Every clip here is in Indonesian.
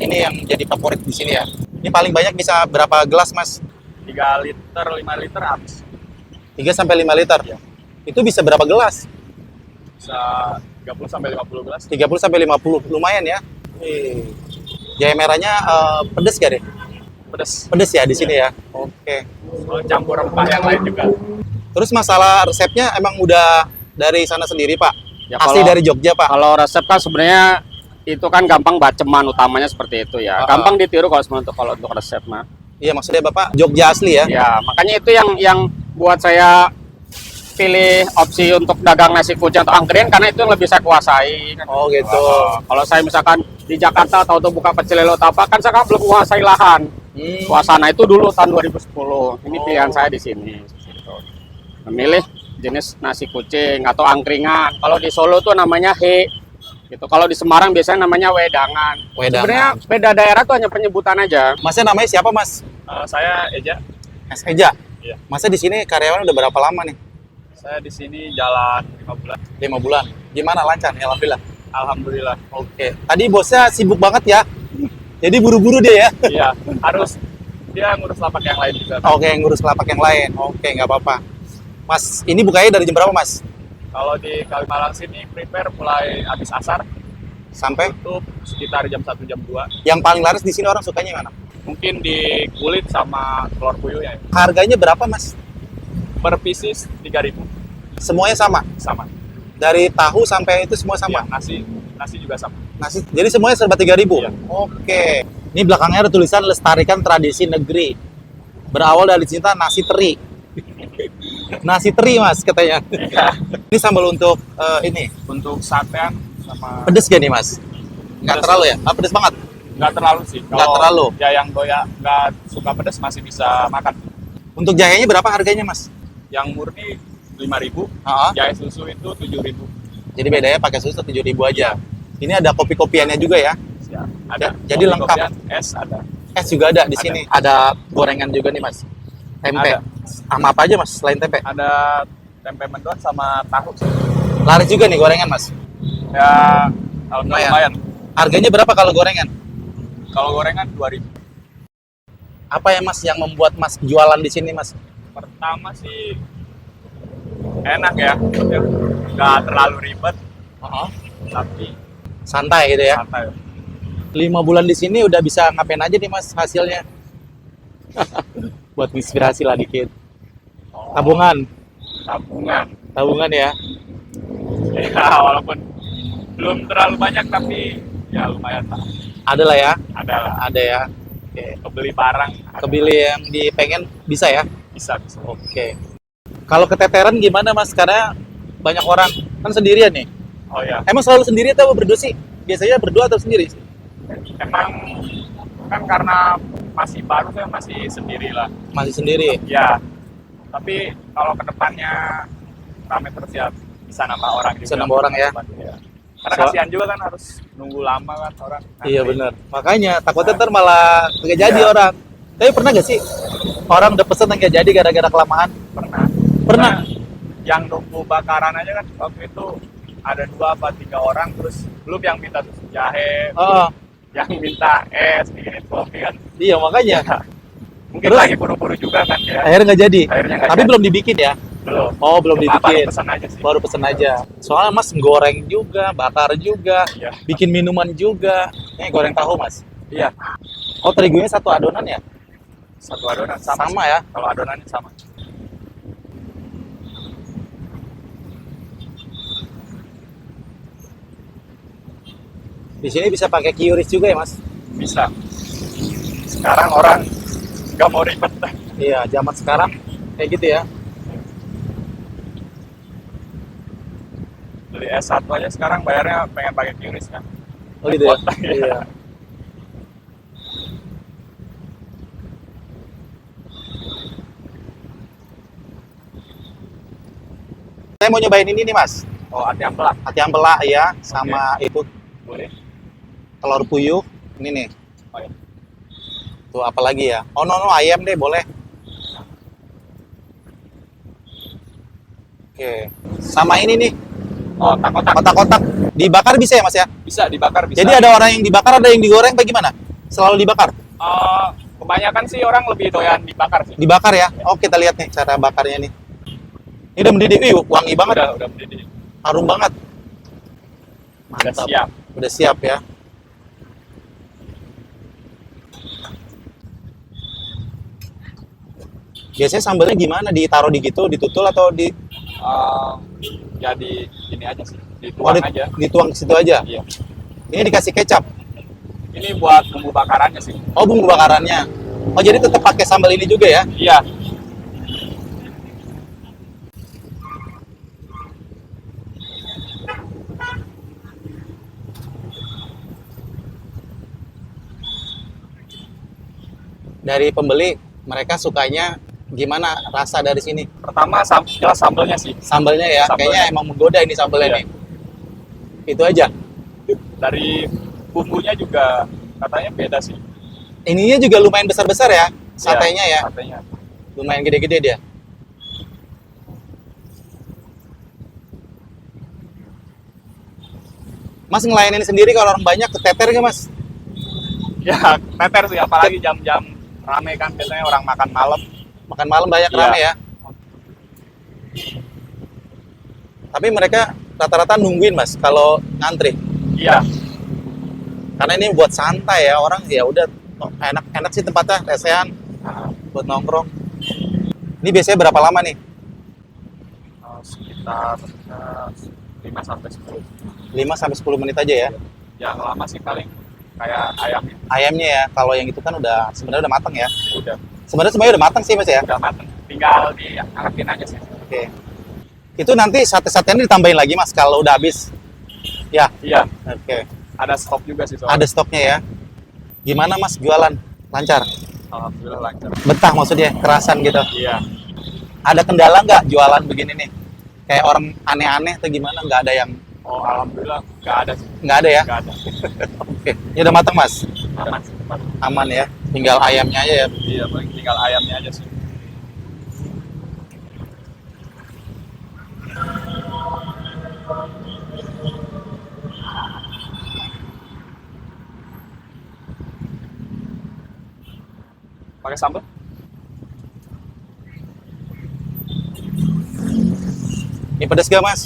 ini yang jadi favorit di sini ya. Ini paling banyak bisa berapa gelas, Mas? 3 liter, 5 liter habis. 3 sampai 5 liter. Ya. Itu bisa berapa gelas? Bisa 30 sampai 50 gelas. 30 sampai 50. Lumayan ya. Jahe merahnya pedes gak deh? Pedas. Pedes ya di sini ya. Oke. Kalau campur rempah yang lain juga. Terus masalah resepnya emang udah dari sana sendiri, Pak? Ya, Asli dari Jogja, Pak? Kalau resep kan sebenarnya itu kan gampang baceman, utamanya seperti itu ya. Gampang ditiru kalau untuk resep mah. Iya, maksudnya Bapak Jogja asli ya? Ya, makanya itu yang buat saya pilih opsi untuk dagang nasi kucing atau angkringan karena itu yang lebih saya kuasai. Oh gitu. Kalau saya misalkan di Jakarta atau buka pecel lele atau apa kan saya kan belum menguasai lahan. Suasana itu dulu tahun 2010. Ini pilihan saya di sini. Memilih jenis nasi kucing atau angkringan. Kalau di Solo tuh namanya he. Gitu. Kalau di Semarang biasanya namanya wedangan. Sebenarnya beda daerah tuh hanya penyebutan aja. Masnya namanya siapa, Mas? Saya Eja. Mas Eja? Iya. Masnya di sini karyawan udah berapa lama nih? Saya di sini jalan 5 bulan. 5 bulan. Gimana, lancar? Ya, alhamdulillah. Alhamdulillah. Oke. Tadi bosnya sibuk banget ya? Jadi buru-buru dia ya? Iya, harus dia ngurus lapak yang lain juga. Oke, ngurus lapak yang lain. Oke, nggak apa-apa. Mas, ini bukanya dari jam berapa, Mas? Kalau di Kalimalang sini prepare mulai habis asar, Sampai? tutup sekitar jam 1 jam 2. Yang paling laris di sini orang sukanya mana? Mungkin di kulit sama telur puyuh ya. Harganya berapa, Mas? Per pieces 3.000 Semuanya sama? sama. Dari tahu sampai itu semua sama? Iya, nasi juga sama. Nasi, jadi semuanya serba 3.000? Iya. Oke. Ini belakangnya ada tulisan lestarikan tradisi negeri. Berawal dari cinta nasi teri. Nasi teri, Mas, katanya. Iya. Ini sambal untuk ini. Untuk satean sama Pedes gak nih, Mas? Nggak Pedes. terlalu ya? Ah, pedes banget? nggak terlalu sih. Nggak terlalu? Ya yang doya nggak suka pedas masih bisa makan. Untuk jahenya berapa harganya, Mas? Yang murni 5.000, Ah, jahe susu itu 7.000. jadi bedanya pakai susu 7.000 aja. Ini ada kopi-kopiannya juga ya? Ya, ada. Jadi Kopi, lengkap. kopian, es ada. Es juga ada di Ada. sini. Ada gorengan juga nih, Mas. Tempe. Ada. Sama apa aja, Mas, selain tempe? Ada tempe mendoan sama tahu. Laris juga nih gorengan, Mas. Ya, alhamdulillah lumayan. Harganya berapa kalau gorengan? Kalau gorengan 2.000. Apa ya, Mas, yang membuat Mas jualan di sini, Mas? Pertama sih enak ya, maksudnya nggak terlalu ribet, tapi Santai gitu ya. santai. 5 bulan di sini udah bisa ngapain aja nih, Mas, hasilnya? Buat inspirasi lah dikit. Tabungan. Tabungan. Tabungan ya. Ya, walaupun belum terlalu banyak tapi ya lumayan lah. Ada lah ya. Ada lah. Ada ya. Oke. Kebeli barang. ada. Kebeli yang dipengen bisa ya? Bisa, bisa. Oke. Kalau keteteran gimana, Mas? Karena banyak orang kan sendirian nih. Oh ya, Emang selalu sendiri atau berdua sih? Biasanya berdua atau sendiri sih? emang kan karena masih baru saya masih sendiri lah. Masih sendiri. Ya, tapi kalau kedepannya rame terus ya bisa nambah orang juga. Bisa nambah orang ya? Ya. Karena kasihan juga kan harus nunggu lama kan orang. Iya benar. Makanya takutnya ntar malah nggak jadi Iya. orang. Tapi pernah nggak sih orang udah pesen nggak jadi gara-gara kelamaan? Pernah. Pernah? Yang nunggu bakaran aja kan waktu itu ada 2 apa 3 orang, terus belum yang minta susu jahe, Oh, yang minta es, bikinin kopi kan. iya makanya. Mungkin Terus? lagi buru-buru juga kan ya. Akhirnya nggak jadi. Akhirnya nggak Tapi jadi. belum dibikin ya? Belum. Oh, belum dibikin. Baru pesan aja sih. Baru pesen aja. Soalnya Mas goreng juga, bakar juga, Iya. bikin minuman juga. Ini goreng tahu, Mas. Iya. Oh, terigunya satu adonan ya? Satu adonan sama, Sama sih. ya? Kalau adonannya sama. Di sini bisa pakai QRIS juga ya, Mas? Bisa. Sekarang orang nggak mau ribet. Iya, zaman sekarang kayak gitu ya. Beli S1 aja sekarang bayarnya pengen pakai QRIS kan. Oh gitu ya? Kuota, ya. Iya. Saya mau nyobain ini nih, Mas. Oh, hati ampela. Hati ampela ya, sama itu Boleh. telur puyuh. Ini nih. Oh, ya. Tuh apa lagi ya? Oh no, ayam deh boleh. Oke. Sama ini nih, Oh, kotak-kotak. kotak-kotak. Dibakar bisa ya, Mas ya? Bisa dibakar, bisa. Jadi ada orang yang dibakar, ada yang digoreng, bagaimana? Selalu dibakar? Kebanyakan sih orang lebih doyan dibakar sih. Dibakar ya? Oh, kita lihat nih cara bakarnya nih. Ini udah mendidih, wih, wangi banget. Udah mendidih. Harum banget. Udah Mantap. siap. Udah siap ya. Biasanya sambalnya gimana? Ditaruh di gitu, ditutul atau di Jadi ini aja sih, oh, dituang aja. dituang ke situ aja? Iya. Ini dikasih kecap. Ini buat bumbu bakarannya sih. Oh, bumbu bakarannya. Oh, jadi tetap pakai sambal ini juga ya? Iya. Dari pembeli, mereka sukanya gimana rasa dari sini? Pertama jelas sambelnya sih. Sambalnya ya, Sambalnya. kayaknya emang menggoda ini sambalnya Iya. nih. Itu aja. Dari bumbunya juga katanya beda sih. Ininya juga lumayan besar-besar ya, satenya ya. Satenya. Lumayan gede-gede dia. Mas ngelayanin sendiri kalau orang banyak keteter nggak mas? Ya, teter sih apalagi jam-jam rame kan biasanya orang makan malam. Makan malam banyak Iya. rame ya. Tapi mereka rata-rata nungguin mas kalau ngantri. Iya. Karena ini buat santai ya, orang ya udah enak-enak sih tempatnya, lesehan buat nongkrong. Ini biasanya berapa lama nih? Sekitar 5 sampai 10. 5 sampai 10 menit aja ya. Yang lama sih paling kayak ayamnya Ayamnya ya, kalau yang itu kan udah sebenarnya udah matang ya. udah Sebenarnya udah matang sih mas ya. mateng. Tinggal diangkatin aja sih. Oke. Itu nanti sate-sateannya ditambahin lagi mas kalau udah habis. Ya. Iya, Oke. ada stok juga sih soalnya. Ada stoknya ya. Gimana mas jualan? Lancar? Alhamdulillah lancar. Betah maksudnya, kerasan gitu. Iya. Ada kendala nggak jualan begini nih? Kayak orang aneh-aneh atau gimana? Nggak ada yang Oh, alhamdulillah nggak ada sih. nggak ada ya? Nggak ada. Oke. Ini udah matang mas? Aman sih. Aman. Aman ya. Tinggal ayamnya aja ya. Iya, paling tinggal ayamnya aja sih. Pakai sambal? Ini pedas gak mas?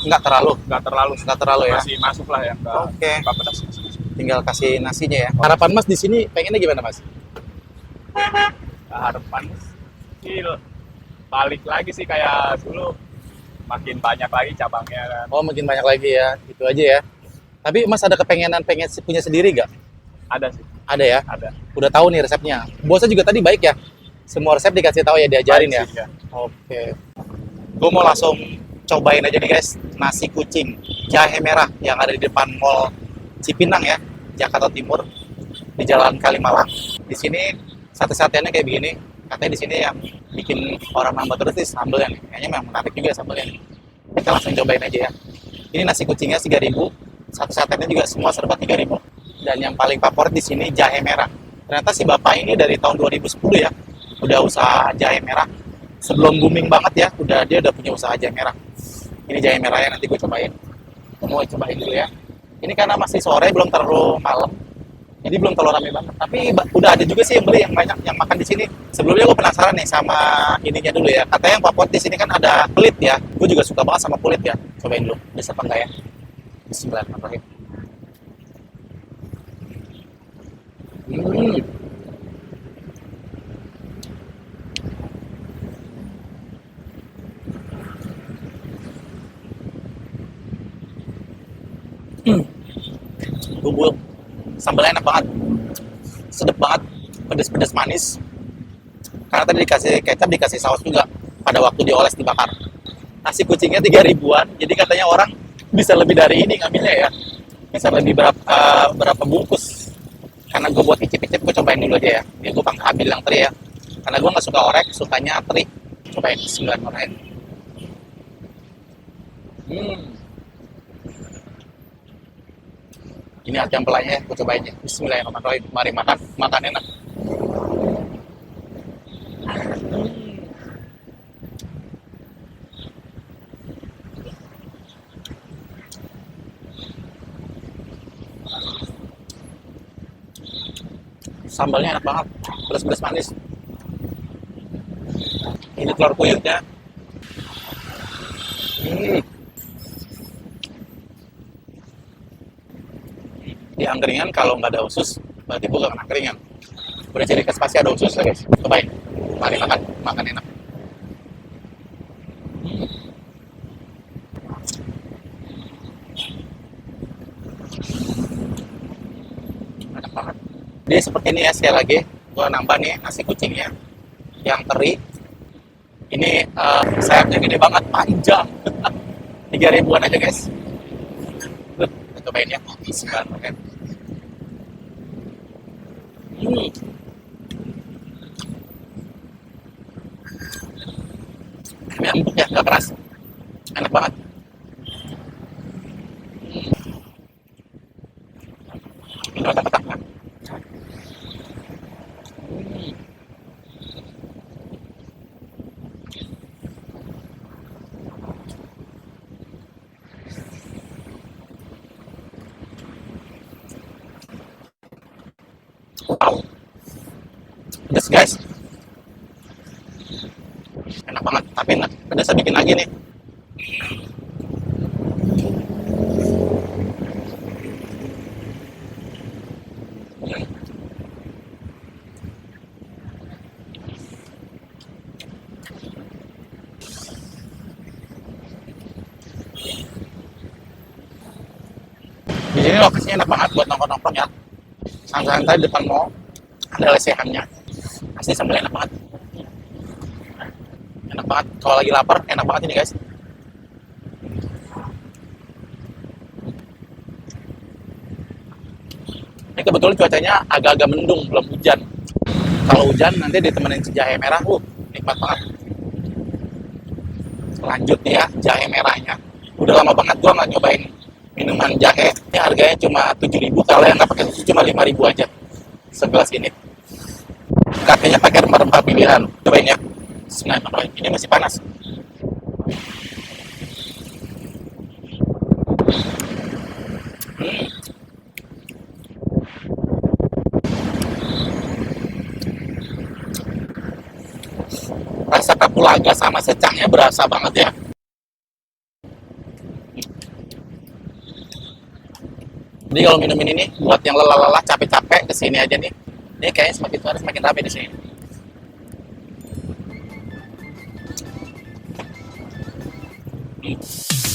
Nggak terlalu. Nggak terlalu. Nggak terlalu ya. Masih masuk lah ya. Oke. Nggak pedas. Tinggal kasih nasinya ya. Harapan mas di sini pengennya gimana mas? Harapan sih balik lagi sih kayak dulu, makin banyak lagi cabangnya kan. Oh makin banyak lagi ya. Itu aja ya. Tapi mas ada kepengenan pengen punya sendiri nggak? Ada sih. Ada ya. Ada. Udah tahu nih resepnya. Bosnya juga tadi baik ya. Semua resep dikasih tahu ya, diajarin ya. Baik sih, ya. Oke. Gue mau langsung cobain aja nih guys, nasi kucing jahe merah yang ada di depan Mall Cipinang ya, Jakarta Timur, di Jalan Kalimalang. Di sini sate-sateannya kayak begini. Katanya di sini yang bikin orang nambah terus nih sambelnya nih. Kayaknya memang menarik juga sambelnya nih. Kita langsung cobain aja ya. Ini nasi kucingnya 3.000, sate-satenya juga semua serba 3.000. Dan yang paling favorit di sini jahe merah. Ternyata si bapak ini dari tahun 2010 ya, udah usaha jahe merah. Sebelum booming banget ya, dia udah punya usaha jahe merah. Ini jahe merahnya nanti gue cobain. Mau cobain dulu ya. Ini karena masih sore, belum terlalu malam, jadi belum terlalu ramai banget. Tapi udah ada juga sih yang beli, yang banyak yang makan di sini. Sebelumnya gue penasaran nih sama ininya dulu ya. Katanya yang favorit di sini kan ada kulit ya. Gue juga suka banget sama kulit ya. Cobain dulu, bisa apa enggak ya? Bismillahirrahmanirrahim. Bumbu sambalnya enak banget, sedap banget, pedas-pedas manis. Karena tadi dikasih kecap, dikasih saus juga pada waktu dioles dibakar. Nasi kucingnya 3.000-an, jadi katanya orang bisa lebih dari ini ngambilnya ya, bisa lebih berapa bungkus. Karena gue buat icip-icip, gue cobain dulu aja ya. Biar gue ambil yang teri ya, karena gue nggak suka orek, sukanya teri. Cobain, bismillahirrahmanirrahim. Ini hati yang pelanya, gue cobain ya. Bismillahirrahmanirrahim. Mari makan, makan enak. Sambalnya enak banget, pedas-pedas manis. Ini telur puyutnya. Di angkringan kalau nggak ada usus, berarti bukan angkringan. Udah ciri khas pasti ada usus ya guys. Cobain. Mari makan, makan enak. Enak banget. Dia seperti ini ya, sekali lagi gua nambah nih nasi kucingnya yang teri. Ini sayapnya gede banget, panjang. 3 ribuan aja guys. Kita cobain ya. Bismillahirrahmanirrahim. Ini empuk ya, nggak keras. Enak banget. Ini otak-otaknya. Wow. Pedas guys. Enak banget, tapi pedas saya bikin lagi nih. Di sini lokasinya enak banget buat nongkrong-nongkrong ya. Santai-santai depan mall, ada lesehannya. Pasti sambal enak banget. Enak banget. Kalau lagi lapar, enak banget ini guys. Ini kebetulan cuacanya agak-agak mendung, belum hujan. Kalau hujan nanti ditemenin jahe merah, nikmat banget. Lanjut nih ya, jahe merahnya. Udah lama banget gua nggak nyobain minuman jahe. Ini harganya cuma 7.000, kalau yang nggak pakai susu cuma 5.000 aja. Segelas ini. Katanya pakai rempah-rempah pilihan. Cobain ya. Bismillahirrahmanirrahim. Ini masih panas. Rasa kapulaga sama secangnya berasa banget ya. Jadi kalau minum ini buat yang lelah-lelah, capek-capek, kesini aja nih. Ini kayaknya semakin tua semakin rame di sini. Hmm.